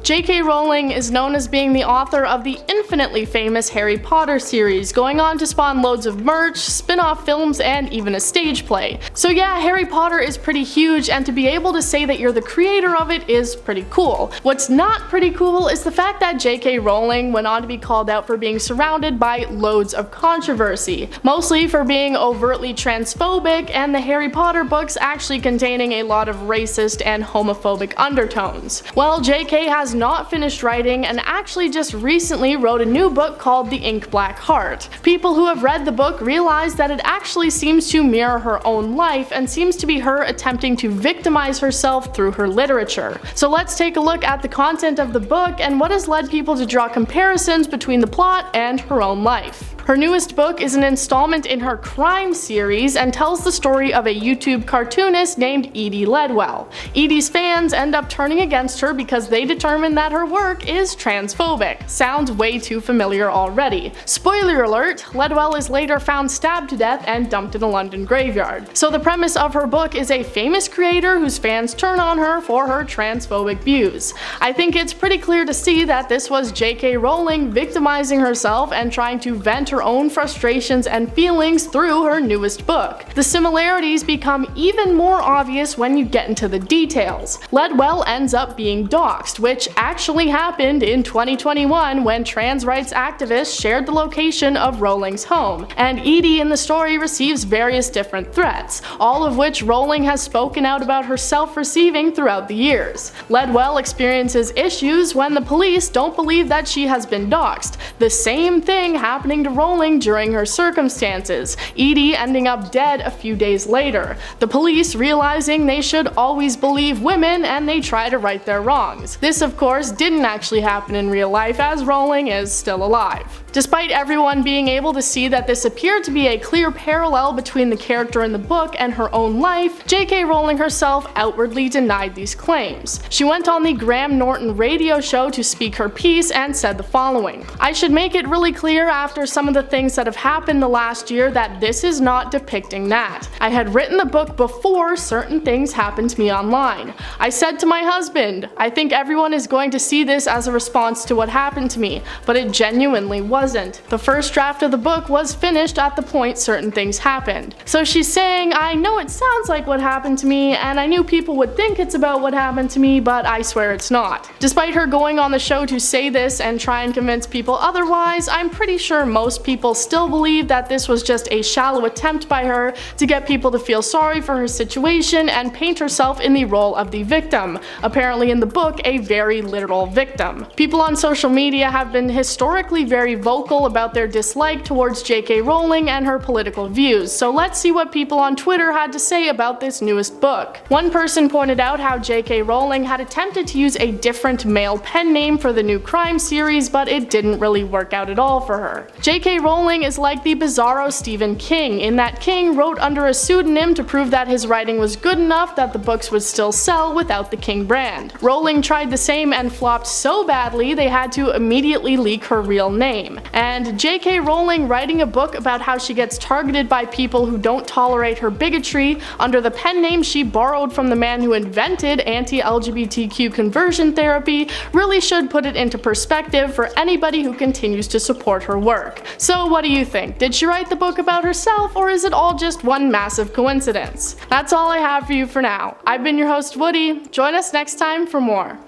J.K. Rowling is known as being the author of the infinitely famous Harry Potter series, going on to spawn loads of merch, spin-off films, and even a stage play. So yeah, Harry Potter is pretty huge, and to be able to say that you're the creator of it is pretty cool. What's not pretty cool is the fact that J.K. Rowling went on to be called out for being surrounded by loads of controversy, mostly for being overtly transphobic and the Harry Potter books actually containing a lot of racist and homophobic undertones. Well, J.K. has not finished writing and actually just recently wrote a new book called The Ink Black Heart. People who have read the book realize that it actually seems to mirror her own life and seems to be her attempting to victimize herself through her literature. So let's take a look at the content of the book and what has led people to draw comparisons between the plot and her own life. Her newest book is an installment in her crime series and tells the story of a YouTube cartoonist named Edie Ledwell. Edie's fans end up turning against her because they determine that her work is transphobic. Sounds way too familiar already. Spoiler alert, Ledwell is later found stabbed to death and dumped in a London graveyard. So the premise of her book is a famous creator whose fans turn on her for her transphobic views. I think it's pretty clear to see that this was J.K. Rowling victimizing herself and trying to vent her own frustrations and feelings through her newest book. The similarities become even more obvious when you get into the details. Ledwell ends up being doxxed, which actually happened in 2021 when trans rights activists shared the location of Rowling's home, and Edie in the story receives various different threats, all of which Rowling has spoken out about herself receiving throughout the years. Ledwell experiences issues when the police don't believe that she has been doxxed, the same thing happening to Rowling during her circumstances, Edie ending up dead a few days later, the police realizing they should always believe women and they try to right their wrongs. This of course didn't actually happen in real life, as Rowling is still alive. Despite everyone being able to see that this appeared to be a clear parallel between the character in the book and her own life, J.K. Rowling herself outwardly denied these claims. She went on the Graham Norton radio show to speak her piece and said the following: "I should make it really clear after some of the things that have happened the last year that this is not depicting that. I had written the book before certain things happened to me online. I said to my husband, I think everyone is going to see this as a response to what happened to me, but it genuinely wasn't. The first draft of the book was finished at the point certain things happened." So she's saying, I know it sounds like what happened to me, and I knew people would think it's about what happened to me, but I swear it's not. Despite her going on the show to say this and try and convince people otherwise, I'm pretty sure most people still believe that this was just a shallow attempt by her to get people to feel sorry for her situation and paint herself in the role of the victim, apparently in the book a very literal victim. People on social media have been historically very vocal about their dislike towards J.K. Rowling and her political views, so let's see what people on Twitter had to say about this newest book. One person pointed out how J.K. Rowling had attempted to use a different male pen name for the new crime series, but it didn't really work out at all for her. J.K. Rowling is like the bizarro Stephen King, in that King wrote under a pseudonym to prove that his writing was good enough that the books would still sell without the King brand. Rowling tried the same and flopped so badly they had to immediately leak her real name. And J.K. Rowling writing a book about how she gets targeted by people who don't tolerate her bigotry under the pen name she borrowed from the man who invented anti-LGBTQ conversion therapy really should put it into perspective for anybody who continues to support her work. So what do you think? Did she write the book about herself, or is it all just one massive coincidence? That's all I have for you for now. I've been your host Woody. Join us next time for more.